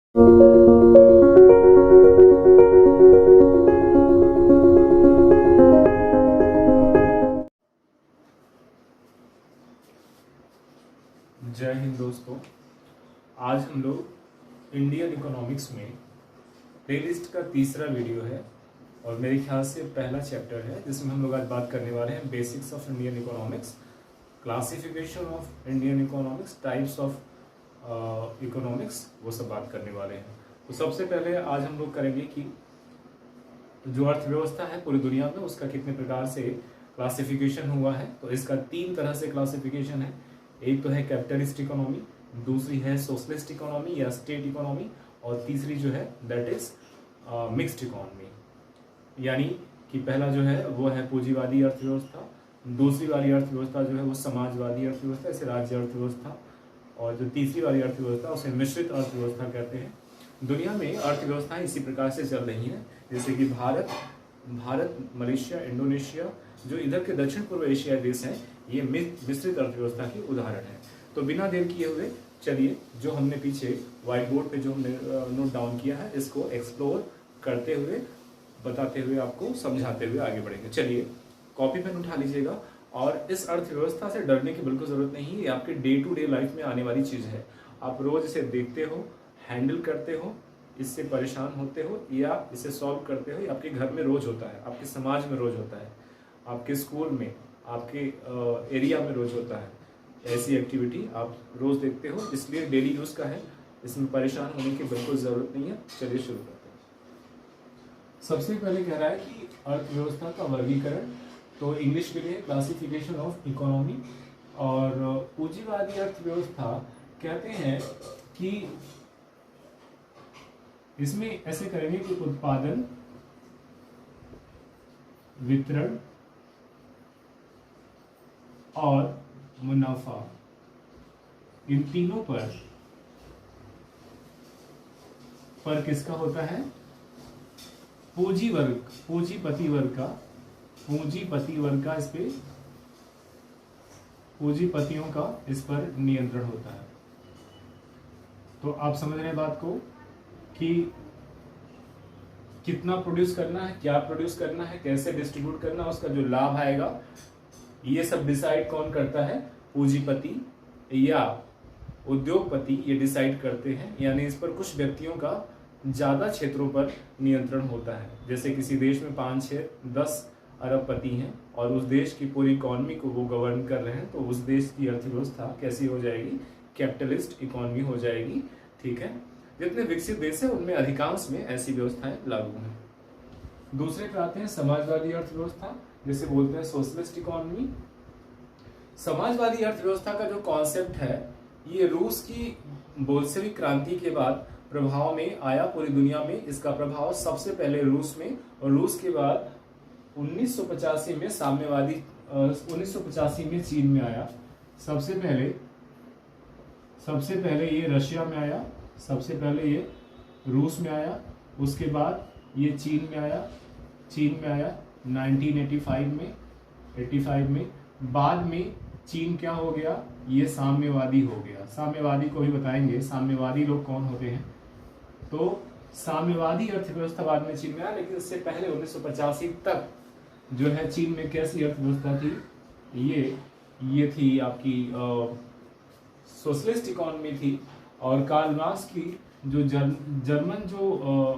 जय हिंद दोस्तों। आज हम लोग इंडियन इकोनॉमिक्स में प्लेलिस्ट का तीसरा वीडियो है और मेरे ख्याल से पहला चैप्टर है जिसमें हम लोग आज बात करने वाले हैं basics of Indian economics, classification of Indian economics, types of economics, वो सब बात करने वाले हैं। तो सबसे पहले आज हम लोग करेंगे कि जो अर्थव्यवस्था है पूरी दुनिया में उसका कितने प्रकार से क्लासिफिकेशन हुआ है। तो इसका 3 तरह से क्लासिफिकेशन है। एक तो है कैपिटलिस्ट इकोनॉमी, दूसरी है सोशलिस्ट इकोनॉमी या स्टेट इकोनॉमी, और तीसरी जो है दैट इज मिक्स्ड इकोनॉमी। यानी कि पहला जो है वो है पूंजीवादी अर्थव्यवस्था, दूसरी वाली अर्थव्यवस्था जो है वो समाजवादी अर्थव्यवस्था, इसे राज्य अर्थव्यवस्था, और जो तीसरी वाली अर्थव्यवस्था उसे मिश्रित अर्थव्यवस्था कहते हैं। दुनिया में अर्थव्यवस्थाएं इसी प्रकार से चल रही हैं, जैसे कि भारत, मलेशिया, इंडोनेशिया, जो इधर के दक्षिण पूर्व एशियाई देश हैं, ये मिश्रित अर्थव्यवस्था की उदाहरण है। तो बिना देर किए हुए चलिए जो हमने पीछे व्हाइट बोर्ड पे जो हमने नोट डाउन किया है इसको एक्सप्लोर करते हुए, बताते हुए, आपको समझाते हुए आगे बढ़ेंगे। चलिए कॉपी पेन उठा लीजिएगा। और इस अर्थव्यवस्था से डरने की बिल्कुल जरूरत नहीं है, ये आपके डे टू डे लाइफ में आने वाली चीज है। आप रोज इसे देखते हो, हैंडल करते हो, इससे परेशान होते हो या इसे सॉल्व करते हो। ये आपके घर में रोज होता है, आपके समाज में रोज होता है, आपके स्कूल में, आपके एरिया में रोज होता है। ऐसी एक्टिविटी आप रोज देखते हो, इसलिए डेली यूज का है, इसमें परेशान होने की बिल्कुल जरूरत नहीं है। चलिए शुरू करते हैं। सबसे पहले कह रहा है कि अर्थव्यवस्था का वर्गीकरण, तो इंग्लिश के लिए क्लासिफिकेशन ऑफ इकोनॉमी। और पूंजीवादी अर्थव्यवस्था कहते हैं कि इसमें ऐसे करेंगे कि उत्पादन, वितरण और मुनाफा, इन तीनों पर किसका होता है? पूंजीपति वर्ग का इस पे, पूंजीपतियों का इस पर नियंत्रण होता है। तो आप समझ रहे हैं बात को कि कितना प्रोड्यूस करना है, क्या प्रोड्यूस करना है, कैसे डिस्ट्रीब्यूट करना है, उसका जो लाभ आएगा ये सब डिसाइड कौन करता है? पूंजीपति या उद्योगपति ये डिसाइड करते हैं। यानी इस पर कुछ व्यक्तियों का ज्यादा क्षेत्रों पर नियंत्रण होता है। जैसे किसी देश में 5, 6, 10 अरबपति हैं और उस देश की पूरी इकोनॉमी को वो गवर्न कर रहे हैं, तो उस देश की अर्थव्यवस्था कैसी हो जाएगी? कैपिटलिस्ट इकोनॉमी हो जाएगी। ठीक है, जितने विकसित देश है उनमें अधिकांश में ऐसी व्यवस्थाएं लागू हैं। दूसरे पे आते हैं समाजवादी अर्थव्यवस्था, जिसे बोलते हैं सोशलिस्ट इकोनॉमी। समाजवादी अर्थव्यवस्था का जो कॉन्सेप्ट है ये रूस की बोल्शेविक क्रांति के बाद प्रभाव में आया पूरी दुनिया में। इसका प्रभाव सबसे पहले रूस में, और रूस के बाद 1985 में साम्यवादी 1985 में चीन में आया। सबसे पहले ये रशिया में आया, सबसे पहले ये रूस में आया, उसके बाद ये चीन में आया 1985 में। बाद में चीन क्या हो गया? ये साम्यवादी हो गया। साम्यवादी को भी बताएंगे साम्यवादी लोग कौन होते हैं। तो साम्यवादी अर्थव्यवस्था बाद में चीन में आया, लेकिन इससे पहले 1985 तक जो है चीन में कैसी अर्थव्यवस्था थी? ये थी आपकी सोशलिस्ट इकोनॉमी थी। और कार्ल मार्क्स की जो जर्मन जो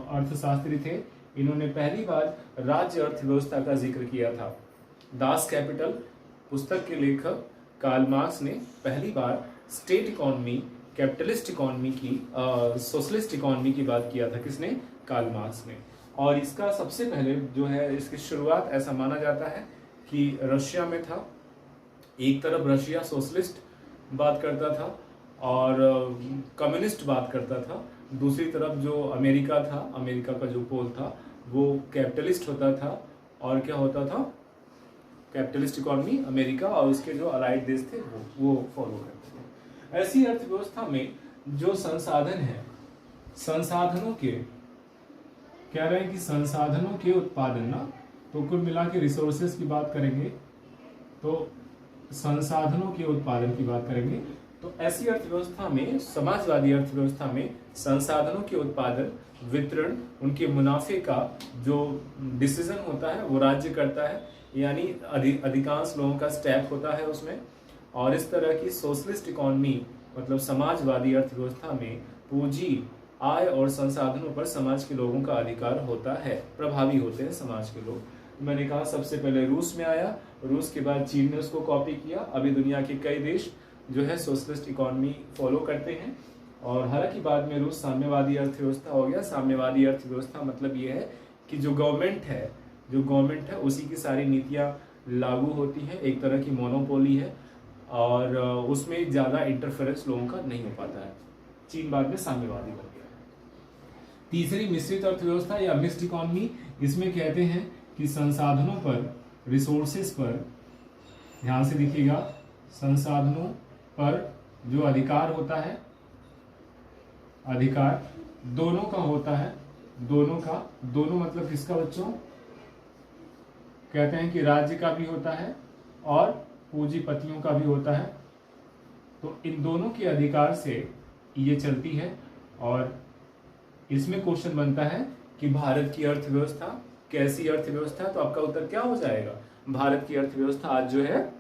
अर्थशास्त्री थे, इन्होंने पहली बार राज्य अर्थव्यवस्था का जिक्र किया था। दास कैपिटल पुस्तक के लेखक कार्ल मार्क्स ने पहली बार स्टेट इकोनॉमी, कैपिटलिस्ट इकोनॉमी की, सोशलिस्ट इकोनॉमी की बात किया था। किसने? कार्ल मार्क्स ने। और इसका सबसे पहले जो है इसकी शुरुआत ऐसा माना जाता है कि रशिया में था। एक तरफ रशिया सोशलिस्ट बात करता था और कम्युनिस्ट बात करता था, दूसरी तरफ जो अमेरिका था, अमेरिका का जो पोल था वो कैपिटलिस्ट होता था। और क्या होता था? कैपिटलिस्ट इकोनॉमी अमेरिका और उसके जो अलाइड देश थे वो फॉलो करते थे। ऐसी अर्थव्यवस्था में जो संसाधन है, संसाधनों के, कह रहे हैं कि संसाधनों के उत्पादन ना, तो कुल मिला के रिसोर्सेज की बात करेंगे तो संसाधनों के उत्पादन की बात करेंगे। तो ऐसी अर्थव्यवस्था में, समाजवादी अर्थव्यवस्था में संसाधनों के उत्पादन, वितरण, उनके मुनाफे का जो डिसीजन होता है वो राज्य करता है, यानी अधिकांश लोगों का स्टेक होता है उसमें। और इस तरह की सोशलिस्ट इकोनॉमी मतलब समाजवादी अर्थव्यवस्था में पूंजी, आय और संसाधनों पर समाज के लोगों का अधिकार होता है, प्रभावी होते हैं समाज के लोग। मैंने कहा सबसे पहले रूस में आया, रूस के बाद चीन ने उसको कॉपी किया। अभी दुनिया के कई देश जो है सोशलिस्ट इकोनॉमी फॉलो करते हैं। और हालांकि बाद में रूस साम्यवादी अर्थव्यवस्था हो गया। साम्यवादी अर्थव्यवस्था मतलब ये है कि जो गवर्नमेंट है उसी की सारी नीतियाँ लागू होती हैं, एक तरह की मोनोपोली है और उसमें ज़्यादा इंटरफेरेंस लोगों का नहीं हो पाता है। चीन बाद में साम्यवादी बन गया। तीसरी मिश्रित अर्थव्यवस्था या मिक्स्ड इकोनॉमी, इसमें कहते हैं कि संसाधनों पर, रिसोर्सेस पर, ध्यान से देखिएगा, संसाधनों पर जो अधिकार होता है, अधिकार दोनों का होता है, दोनों मतलब किसका बच्चों? कहते हैं कि राज्य का भी होता है और पूंजीपतियों का भी होता है। तो इन दोनों के अधिकार से ये चलती है। और इसमें क्वेश्चन बनता है कि भारत की अर्थव्यवस्था कैसी अर्थव्यवस्था है? तो आपका उत्तर क्या हो जाएगा? भारत की अर्थव्यवस्था आज जो है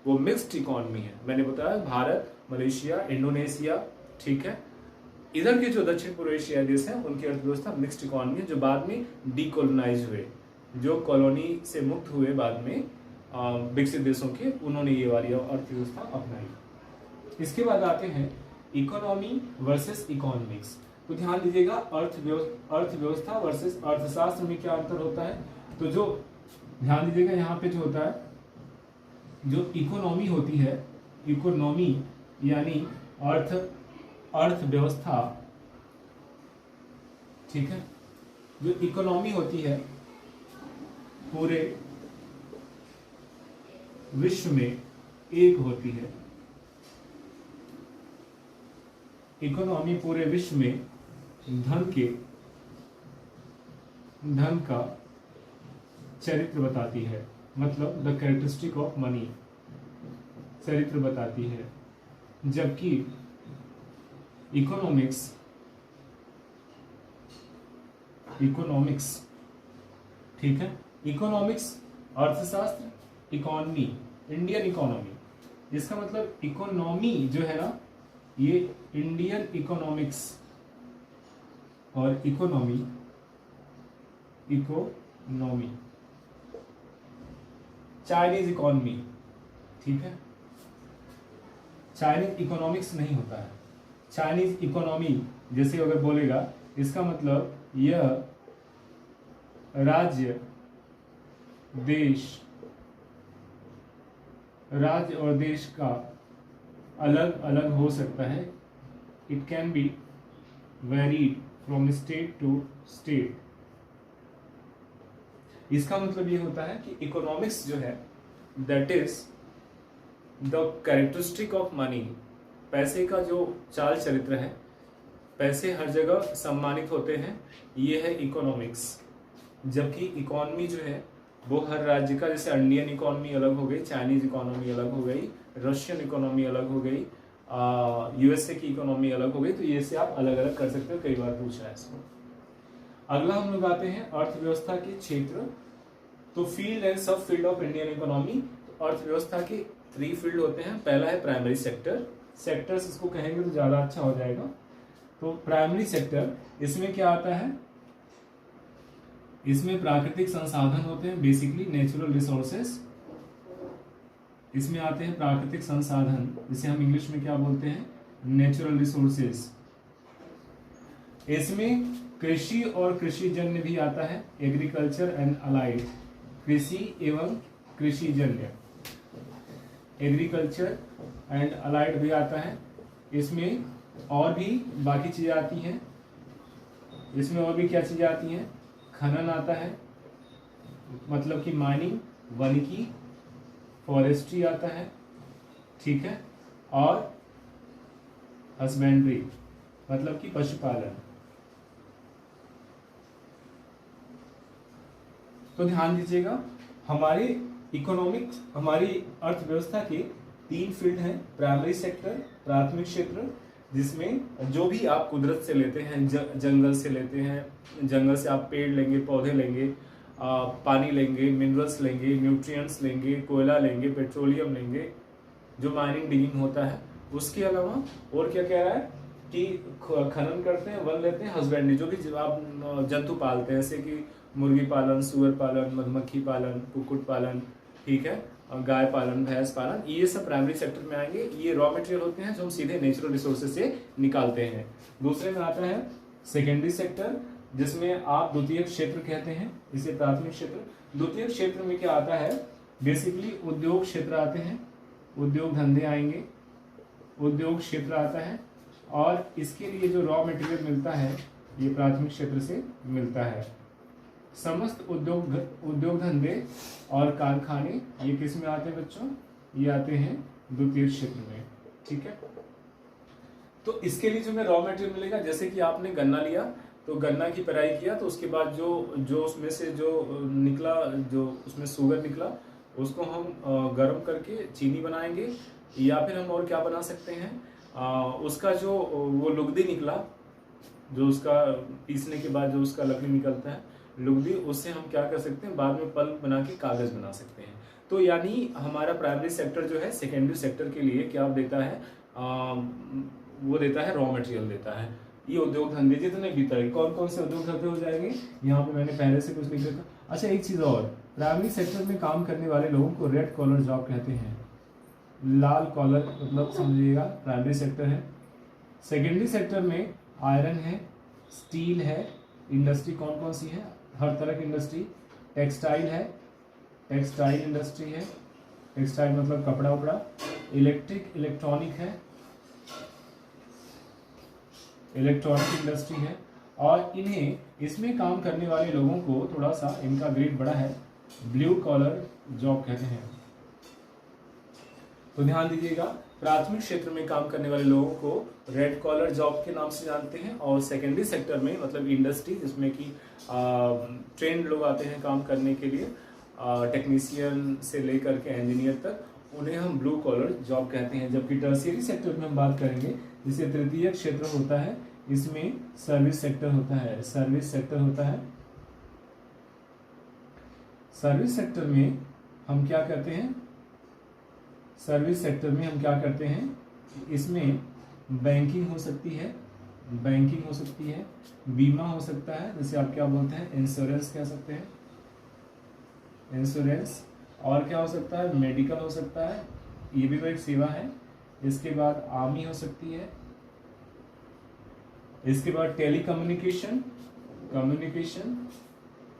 वो मिक्स्ड इकोनॉमी है। मैंने बताया भारत, मलेशिया, इंडोनेशिया, ठीक है, इधर के जो दक्षिण पूर्व एशियाई देश हैं उनकी अर्थव्यवस्था मिक्स्ड इकोनॉमी है, जो बाद में डीकोलोनाइज हुए, जो कॉलोनी से मुक्त हुए बाद में विकसित देशों के, उन्होंने ये वाली अर्थव्यवस्था अपनाई। इसके बाद आते हैं इकोनॉमी वर्सेस इकोनॉमिक्स। तो ध्यान दीजिएगा, अर्थव्यवस्था वर्सेस अर्थशास्त्र में क्या अंतर होता है? तो जो ध्यान दीजिएगा यहाँ पे जो होता है, जो इकोनॉमी होती है, इकोनॉमी यानी अर्थव्यवस्था, ठीक है, जो इकोनॉमी होती है पूरे विश्व में एक होती है। इकोनॉमी पूरे विश्व में धन का चरित्र बताती है, मतलब द कैरेक्टरिस्टिक ऑफ मनी चरित्र बताती है। जबकि इकोनॉमिक्स ठीक है, इकोनॉमिक्स अर्थशास्त्र, इकोनॉमी इंडियन इकोनॉमी, इसका मतलब इकोनॉमी जो है ना, ये इंडियन इकोनॉमिक्स और इकोनॉमी चाइनीज इकोनॉमी, ठीक है, चाइनीज इकोनॉमिक्स नहीं होता है। चाइनीज इकोनॉमी जैसे अगर बोलेगा, इसका मतलब यह राज्य और देश का अलग अलग हो सकता है। It can be varied from state to state. इसका मतलब ये होता है कि इकोनॉमिक्स जो है that is the characteristic of money, पैसे का जो चाल चरित्र है, पैसे हर जगह सम्मानित होते हैं, ये है इकोनॉमिक्स। जबकि इकोनॉमी जो है वो हर राज्य का, जैसे इंडियन इकोनॉमी अलग हो गई, चाइनीज इकोनॉमी अलग हो गई, रशियन इकोनॉमी अलग हो गई, यूएसए की इकोनॉमी अलग हो गई। तो ये से आप अलग अलग कर सकते हो, कई बार पूछा है इसको। अगला हम लोग आते हैं अर्थव्यवस्था के क्षेत्र। तो फील्ड एंड सब फील्ड ऑफ इंडियन इकोनॉमी। तो अर्थव्यवस्था के 3 फील्ड होते हैं। पहला है प्राइमरी सेक्टर, सेक्टर्स इसको कहेंगे तो ज्यादा अच्छा हो जाएगा। तो प्राइमरी सेक्टर, इसमें क्या आता है? इसमें प्राकृतिक संसाधन होते हैं, बेसिकली नेचुरल रिसोर्सेस। इसमें आते हैं प्राकृतिक संसाधन, जिसे हम इंग्लिश में क्या बोलते हैं? Natural resources. इसमें कृषि और कृषिजन्य भी आता है, एग्रीकल्चर एंड अलाइड, कृषि एवं कृषिजन्य, एग्रीकल्चर एंड अलाइड भी आता है। इसमें और भी बाकी चीजें आती हैं। इसमें और भी क्या चीजें आती हैं? खनन आता है, मतलब कि माइनिंग, वानिकी, फॉरेस्ट्री आता है, ठीक है, और हस्बेंड्री मतलब कि पशुपालन। तो ध्यान दीजिएगा, हमारी इकोनॉमिक्स, हमारी अर्थव्यवस्था के 3 फील्ड हैं, प्राइमरी सेक्टर प्राथमिक क्षेत्र, जिसमें जो भी आप कुदरत से लेते हैं, जंगल से लेते हैं, जंगल से आप पेड़ लेंगे, पौधे लेंगे, पानी लेंगे, मिनरल्स लेंगे, न्यूट्रिएंट्स लेंगे, कोयला लेंगे, पेट्रोलियम लेंगे, जो माइनिंग डिगिंग होता है। उसके अलावा और क्या कह रहा है कि खनन करते हैं, वन लेते हैं, हस्बैंडरी, जो भी आप जंतु पालते हैं, जैसे कि मुर्गी पालन, सुअर पालन, मधुमक्खी पालन, कुक्कुट पालन, ठीक है, गाय पालन, भैंस पालन, ये सब प्राइमरी सेक्टर में आएंगे। ये रॉ मटेरियल होते हैं जो हम सीधे नेचुरल रिसोर्सेज से निकालते हैं। दूसरे में आता है सेकेंडरी सेक्टर, जिसमें आप द्वितीयक क्षेत्र कहते हैं, इसे प्राथमिक क्षेत्र। द्वितीयक क्षेत्र में क्या आता है, बेसिकली उद्योग क्षेत्र आते हैं, उद्योग धंधे आएंगे, उद्योग क्षेत्र आता है, और इसके लिए जो रॉ मटेरियल मिलता है ये प्राथमिक क्षेत्र से मिलता है। समस्त उद्योग धंधे और कारखाने ये किस में आते हैं बच्चों, ये आते हैं द्वितीय क्षेत्र में, ठीक है। तो इसके लिए जो हमें रॉ मटेरियल मिलेगा, जैसे कि आपने गन्ना लिया तो गन्ना की पेराई किया, तो उसके बाद जो उसमें से जो निकला, जो उसमें शुगर निकला, उसको हम गर्म करके चीनी बनाएंगे, या फिर हम और क्या बना सकते हैं, उसका जो वो लुगदी निकला, जो उसका पीसने के बाद जो उसका लकड़ी निकलता है लुगदी, उससे हम क्या कर सकते हैं, बाद में पल्प बना के कागज बना सकते हैं। तो यानी हमारा प्राइमरी सेक्टर जो है सेकेंडरी सेक्टर के लिए क्या देता है, वो देता है रॉ मटेरियल देता है। ये उद्योग धंधे जितने भी तरह, कौन कौन से उद्योग धंधे हो जाएंगे, यहाँ पे मैंने पहले से कुछ लिख रखा। अच्छा, एक चीज और, प्राइमरी सेक्टर में काम करने वाले लोगों को रेड कॉलर जॉब कहते हैं। लाल कॉलर मतलब समझिएगा प्राइमरी सेक्टर है। सेकेंडरी सेक्टर में आयरन है, स्टील है, इंडस्ट्री कौन कौन सी है, हर तरह की इंडस्ट्री, टेक्सटाइल है, टेक्सटाइल इंडस्ट्री है, टेक्सटाइल मतलब कपड़ा उपड़ा, इलेक्ट्रॉनिक है, इलेक्ट्रॉनिक इंडस्ट्री है। और इन्हें इसमें काम करने वाले लोगों को थोड़ा सा इनका ग्रेड बड़ा है, ब्लू कॉलर जॉब कहते हैं। तो ध्यान दीजिएगा, प्राथमिक क्षेत्र में काम करने वाले लोगों को रेड कॉलर जॉब के नाम से जानते हैं, और सेकेंडरी सेक्टर में मतलब इंडस्ट्री, जिसमें कि ट्रेंड लोग आते हैं काम करने के लिए, टेक्नीशियन से लेकर के इंजीनियर तक, उन्हें हम ब्लू कॉलर जॉब कहते हैं। जबकि टर्शियरी सेक्टर में हम बात करेंगे, जिसे तृतीय क्षेत्र होता है, इसमें सर्विस सेक्टर होता है, सर्विस सेक्टर होता है। सर्विस सेक्टर में हम क्या करते हैं, सर्विस सेक्टर में हम क्या करते हैं, इसमें बैंकिंग हो सकती है, बैंकिंग हो सकती है, बीमा हो सकता है, जैसे आप क्या बोलते हैं, इंश्योरेंस कह सकते हैं, इंश्योरेंस, और क्या हो सकता है, मेडिकल हो सकता है, ये भी तो एक सेवा है। इसके बाद आर्मी हो सकती है, इसके बाद टेलीकम्युनिकेशन, कम्युनिकेशन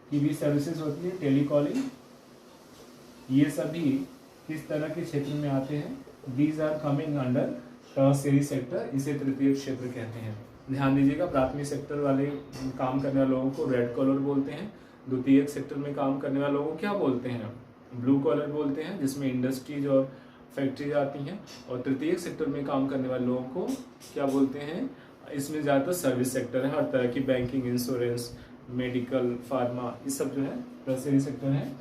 की भी सर्विसेज होती है, टेलीकॉलिंग, ये सभी किस तरह के क्षेत्र में आते हैं, these are coming under tertiary sector, इसे तृतीय क्षेत्र कहते हैं। ध्यान दीजिएगा, प्राथमिक सेक्टर वाले काम करने वाले लोगों को रेड कॉलर बोलते हैं, द्वितीय सेक्टर में काम करने वाले लोगों को क्या बोलते हैं, ब्लू कॉलर बोलते हैं, जिसमें इंडस्ट्रीज और फैक्ट्रीज आती हैं, और तृतीय सेक्टर में काम करने वाले लोगों को क्या बोलते हैं, इसमें ज़्यादातर सर्विस सेक्टर है, हर तरह की बैंकिंग, इंश्योरेंस, मेडिकल, फार्मा, ये सब जो है टर्शियरी सेक्टर है।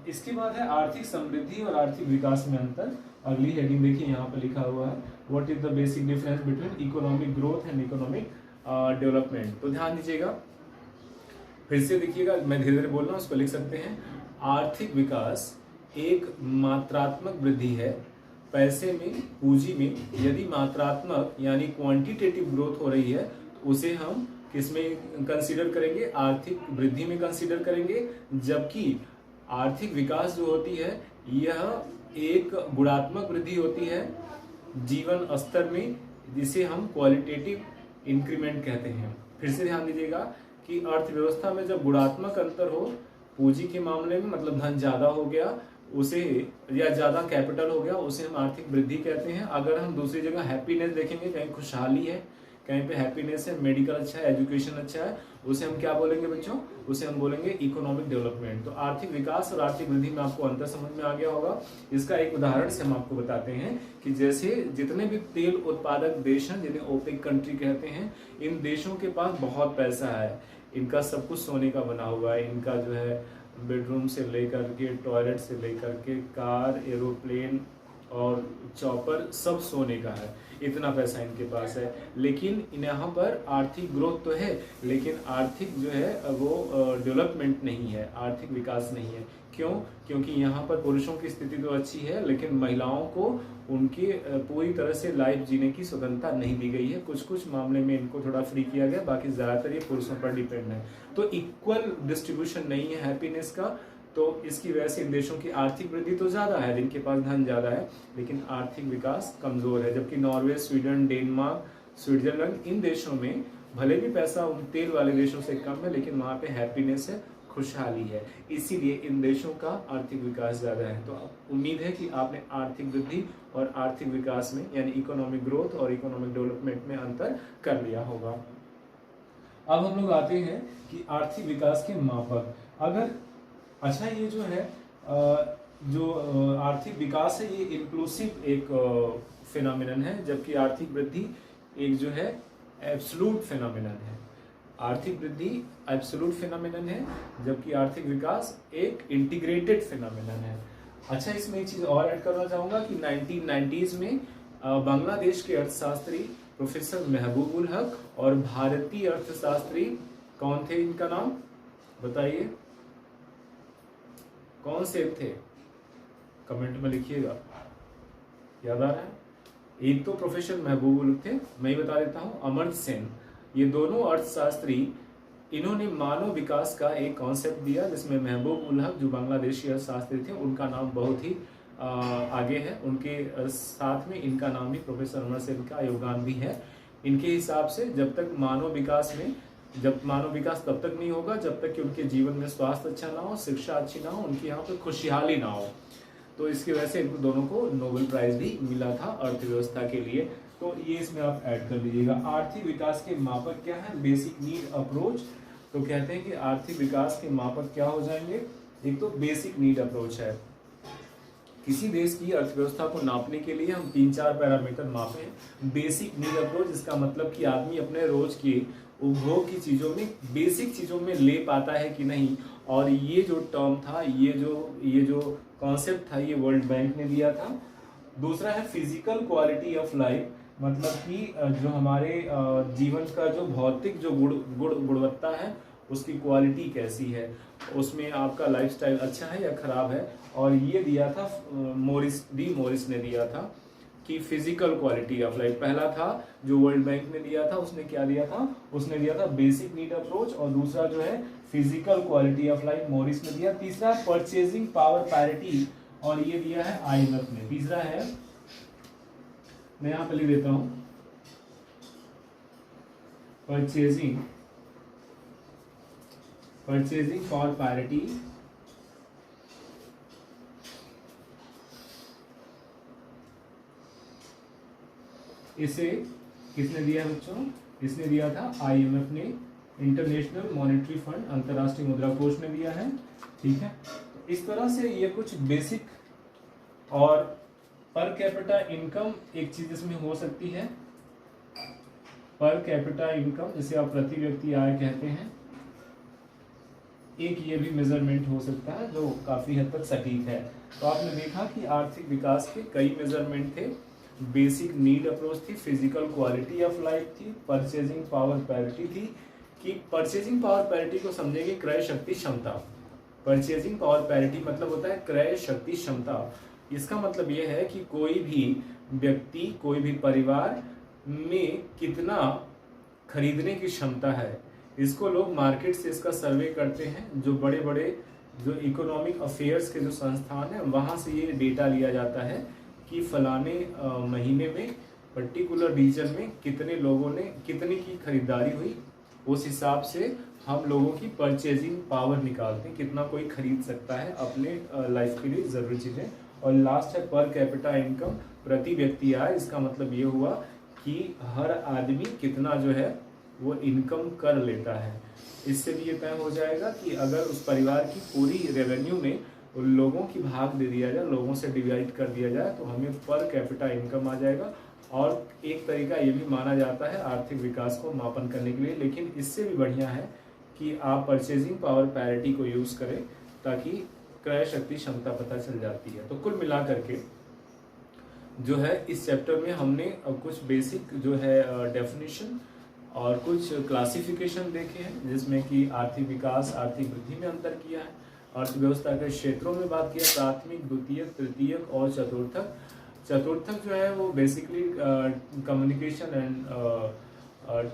इसके बाद है आर्थिक समृद्धि और आर्थिक विकास में अंतर। अगली हेडिंग देखिए, यहाँ पर लिखा हुआ है, what is the basic difference between economic growth and economic development. तो ध्यान दीजिएगा, फिर से देखिएगा, मैं धीरे धीरे बोल रहा हूँ, उसको लिख सकते हैं। आर्थिक विकास एक मात्रात्मक वृद्धि है, पैसे में, पूंजी में यदि मात्रात्मक यानी क्वांटिटेटिव ग्रोथ हो रही है तो उसे हम किसमें कंसीडर करेंगे, आर्थिक वृद्धि में कंसीडर करेंगे। जबकि आर्थिक विकास जो होती है यह एक गुणात्मक वृद्धि होती है जीवन स्तर में, जिसे हम क्वालिटेटिव इंक्रीमेंट कहते हैं। फिर से ध्यान दीजिएगा कि अर्थव्यवस्था में जब गुणात्मक अंतर हो, पूंजी के मामले में मतलब धन ज्यादा हो गया उसे, या ज्यादा कैपिटल हो गया, उसे हम आर्थिक वृद्धि कहते हैं। अगर हम दूसरी जगह हैप्पीनेस देखेंगे, कहीं खुशहाली है, कहीं पे हैप्पीनेस है, मेडिकल अच्छा है, एजुकेशन अच्छा है, उसे हम क्या बोलेंगे बच्चों, उसे हम बोलेंगे इकोनॉमिक डेवलपमेंट। तो आर्थिक विकास और आर्थिक वृद्धि में आपको अंतर समझ में आ गया होगा। इसका एक उदाहरण से हम आपको बताते हैं कि जैसे जितने भी तेल उत्पादक देश हैं, जिन्हें ओपेक कंट्री कहते हैं, इन देशों के पास बहुत पैसा है, इनका सब कुछ सोने का बना हुआ है, इनका जो है बेडरूम से लेकर के, टॉयलेट से लेकर के, कार, एरोप्लेन, और चॉपर सब सोने का है, इतना पैसा इनके पास है। लेकिन यहाँ पर आर्थिक ग्रोथ तो है, लेकिन आर्थिक जो है वो डेवलपमेंट नहीं है, आर्थिक विकास नहीं है। क्यों? क्योंकि यहाँ पर पुरुषों की स्थिति तो अच्छी है, लेकिन महिलाओं को उनकी पूरी तरह से लाइफ जीने की स्वतंत्रता नहीं दी गई है। कुछ कुछ मामले में इनको थोड़ा फ्री किया गया, बाकी ज़्यादातर ये पुरुषों पर डिपेंड है। तो इक्वल डिस्ट्रीब्यूशन नहीं है हैप्पीनेस का, तो इसकी वजह से इन देशों की आर्थिक वृद्धि तो ज़्यादा है, जिनके पास धन ज़्यादा है, लेकिन आर्थिक विकास कमज़ोर है। जबकि नॉर्वे, स्वीडन, डेनमार्क, स्विट्जरलैंड, इन देशों में भले भी पैसा उन तेल वाले देशों से कम है, लेकिन वहाँ पे हैप्पीनेस है, खुशहाली है। इसीलिए इन देशों का आर्थिक विकास ज़्यादा है। तो उम्मीद है कि आपने आर्थिक वृद्धि और आर्थिक विकास में, यानी इकोनॉमिक ग्रोथ और इकोनॉमिक डेवलपमेंट में अंतर कर लिया होगा। अब हम लोग आते हैं कि आर्थिक विकास के मापक। अगर अच्छा, ये जो है जो आर्थिक विकास है, ये इंक्लूसिव एक फिनोमिनन है, जबकि आर्थिक वृद्धि एक जो है एब्सोल्यूट फिनोमिनन है। आर्थिक वृद्धि एब्सोल्यूट फिनोमिनन है, जबकि आर्थिक विकास एक इंटीग्रेटेड फिनोमिनन है। अच्छा, इसमें एक चीज़ और ऐड करना चाहूँगा कि 1990s में बांग्लादेश के अर्थशास्त्री प्रोफेसर महबूब उल हक और भारतीय अर्थशास्त्री कौन थे, इनका नाम बताइए, कौन से थे? कमेंट में लिखिएगा, याद आ रहा है? एक तो प्रोफेसर महबूब उल हक थे, मैं ही बता देता हूँ, अमर्त्य सेन। ये दोनों अर्थशास्त्री, इन्होंने मानव विकास का एक कॉन्सेप्ट दिया, जिसमें महबूब उल हक जो बांग्लादेशी अर्थशास्त्री थे, उनका नाम बहुत ही आगे है। उनके साथ में इनका नाम भी, प्रोफेसर अमर्त्य सेन का योगदान भी है। इनके हिसाब से जब तक मानव विकास तब तक नहीं होगा जब तक कि उनके जीवन में स्वास्थ्य अच्छा ना हो, शिक्षा अच्छी ना हो, उनकी यहाँ पे खुशहाली ना हो। तो इसकी वजह से इनको दोनों को नोबेल प्राइज भी मिला था अर्थव्यवस्था के लिए। तो ये इसमें आप ऐड कर लीजिएगा। आर्थिक विकास के मापक क्या है? Basic need approach. तो कहते हैं कि आर्थिक विकास के मापक क्या हो जाएंगे? एक तो बेसिक नीड अप्रोच है। किसी देश की अर्थव्यवस्था को नापने के लिए हम 3-4 पैरामीटर मापें। बेसिक नीड अप्रोच, इसका मतलब कि आदमी अपने रोज की उपभोग की चीज़ों में, बेसिक चीज़ों में ले पाता है कि नहीं। और ये जो टर्म था, ये जो कॉन्सेप्ट था, ये वर्ल्ड बैंक ने दिया था। दूसरा है फिजिकल क्वालिटी ऑफ लाइफ, मतलब कि जो हमारे जीवन का जो भौतिक जो गुणवत्ता है, उसकी क्वालिटी कैसी है, उसमें आपका लाइफस्टाइल अच्छा है या खराब है। और ये दिया था मॉरिस ने दिया था कि फिजिकल क्वालिटी ऑफ लाइफ। पहला था जो वर्ल्ड बैंक ने दिया था, उसने क्या दिया था? उसने दिया था बेसिक नीड अप्रोच, और दूसरा जो है physical quality of life, Morris ने दिया। तीसरा परचेजिंग पावर पैरिटी, और ये दिया है IMF ने। तीसरा है, मैं यहां पर लिख देता हूं, परचेजिंग पावर पैरिटी, इसे किसने दिया है बच्चों? इसने दिया था IMF ने, इंटरनेशनल मॉनेटरी फंड, अंतर्राष्ट्रीय मुद्रा कोष ने दिया है। ठीक है, तो इस तरह से ये कुछ बेसिक। और पर कैपिटा इनकम एक चीज इसमें हो सकती है, पर कैपिटा इनकम, जिसे आप प्रति व्यक्ति आय कहते हैं, एक ये भी मेजरमेंट हो सकता है जो काफी हद तक सटीक है। तो आपने देखा कि आर्थिक विकास के कई मेजरमेंट थे। बेसिक नीड अप्रोच थी, फिजिकल क्वालिटी ऑफ लाइफ थी, परचेजिंग पावर पैरिटी थी। कि परचेजिंग पावर पैरिटी को समझेंगे क्रय शक्ति क्षमता। परचेजिंग पावर पैरिटी मतलब होता है क्रय शक्ति क्षमता। इसका मतलब यह है कि कोई भी व्यक्ति, कोई भी परिवार में कितना खरीदने की क्षमता है। इसको लोग मार्केट से इसका सर्वे करते हैं। जो बड़े बड़े जो इकोनॉमिक अफेयर्स के जो संस्थान हैं, वहाँ से ये डेटा लिया जाता है कि फलाने महीने में पर्टिकुलर रीजन में कितने लोगों ने कितने की खरीदारी हुई। उस हिसाब से हम लोगों की परचेजिंग पावर निकालते हैं, कितना कोई खरीद सकता है अपने लाइफ के लिए ज़रूरी चीज़ें। और लास्ट है पर कैपिटा इनकम, प्रति व्यक्ति आय। इसका मतलब ये हुआ कि हर आदमी कितना जो है वो इनकम कर लेता है। इससे भी ये तय हो जाएगा कि अगर उस परिवार की पूरी रेवेन्यू में लोगों की भाग दे दिया जाए, लोगों से डिवाइड कर दिया जाए, तो हमें पर कैपिटा इनकम आ जाएगा। और एक तरीका ये भी माना जाता है आर्थिक विकास को मापन करने के लिए। लेकिन इससे भी बढ़िया है कि आप परचेजिंग पावर पैरिटी को यूज़ करें, ताकि क्रय शक्ति क्षमता पता चल जाती है। तो कुल मिलाकर के जो है इस चैप्टर में हमने कुछ बेसिक जो है डेफिनेशन और कुछ क्लासिफिकेशन देखे हैं, जिसमें कि आर्थिक विकास, आर्थिक वृद्धि में अंतर किया है, अर्थव्यवस्था के क्षेत्रों में बात किया, प्राथमिक, द्वितीयक, तृतीयक और चतुर्थक। चतुर्थक जो है वो basically communication and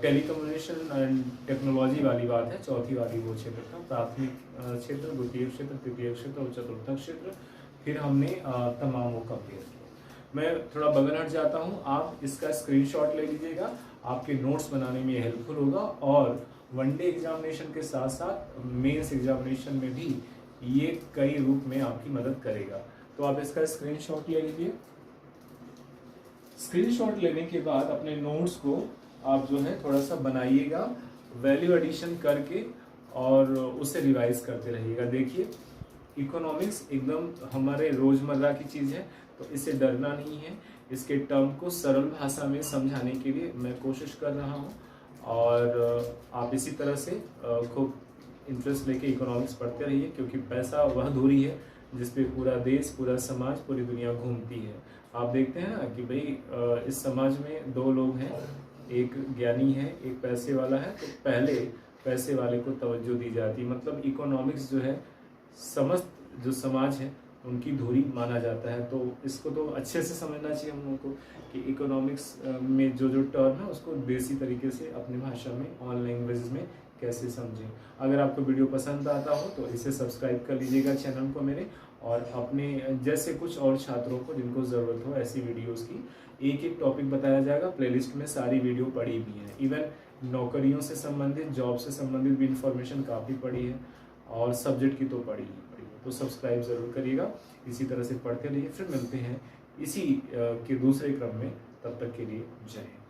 telecommunication and technology वाली बात है। चौथी वाली वो क्षेत्र था, प्राथमिक क्षेत्र, द्वितीय क्षेत्र, तृतीय क्षेत्र और चतुर्थक क्षेत्र। फिर हमने तमाम वो कंपेयर किया। मैं थोड़ा बगल हट जाता हूँ, आप इसका स्क्रीनशॉट ले लीजिएगा, आपके नोट्स बनाने में हेल्पफुल होगा और वनडे एग्जामिनेशन के साथ साथ मेंस एग्जामिनेशन में भी ये कई रूप में आपकी मदद करेगा। तो आप इसका स्क्रीनशॉट ले लीजिए। स्क्रीनशॉट लेने के बाद अपने नोट्स को आप जो है थोड़ा सा बनाइएगा, वैल्यू एडिशन करके, और उसे रिवाइज करते रहिएगा। देखिए, इकोनॉमिक्स एकदम हमारे रोजमर्रा की चीज़ है, तो इससे डरना नहीं है। इसके टर्म को सरल भाषा में समझाने के लिए मैं कोशिश कर रहा हूँ, और आप इसी तरह से खूब इंटरेस्ट लेके इकोनॉमिक्स पढ़ते रहिए, क्योंकि पैसा वह धुरी है जिस पे पूरा देश, पूरा समाज, पूरी दुनिया घूमती है। आप देखते हैं ना कि भाई इस समाज में दो लोग हैं, एक ज्ञानी है, एक पैसे वाला है, तो पहले पैसे वाले को तवज्जो दी जाती है। मतलब इकोनॉमिक्स जो है समस्त जो समाज है उनकी धुरी माना जाता है। तो इसको तो अच्छे से समझना चाहिए हम लोगों को कि इकोनॉमिक्स में जो जो टर्म है उसको देसी तरीके से अपनी भाषा में, ऑन लैंग्वेज में कैसे समझें। अगर आपको वीडियो पसंद आता हो तो इसे सब्सक्राइब कर लीजिएगा चैनल को मेरे, और अपने जैसे कुछ और छात्रों को जिनको ज़रूरत हो ऐसी वीडियोस की, एक एक टॉपिक बताया जाएगा। प्लेलिस्ट में सारी वीडियो पड़ी भी हैं, इवन नौकरियों से संबंधित, जॉब से संबंधित भी इंफॉर्मेशन काफ़ी पड़ी है, और सब्जेक्ट की तो पड़ी है। तो सब्सक्राइब ज़रूर करिएगा। इसी तरह से पढ़ते रहिए। फिर मिलते हैं इसी के दूसरे क्रम में, तब तक के लिए जय हिंद।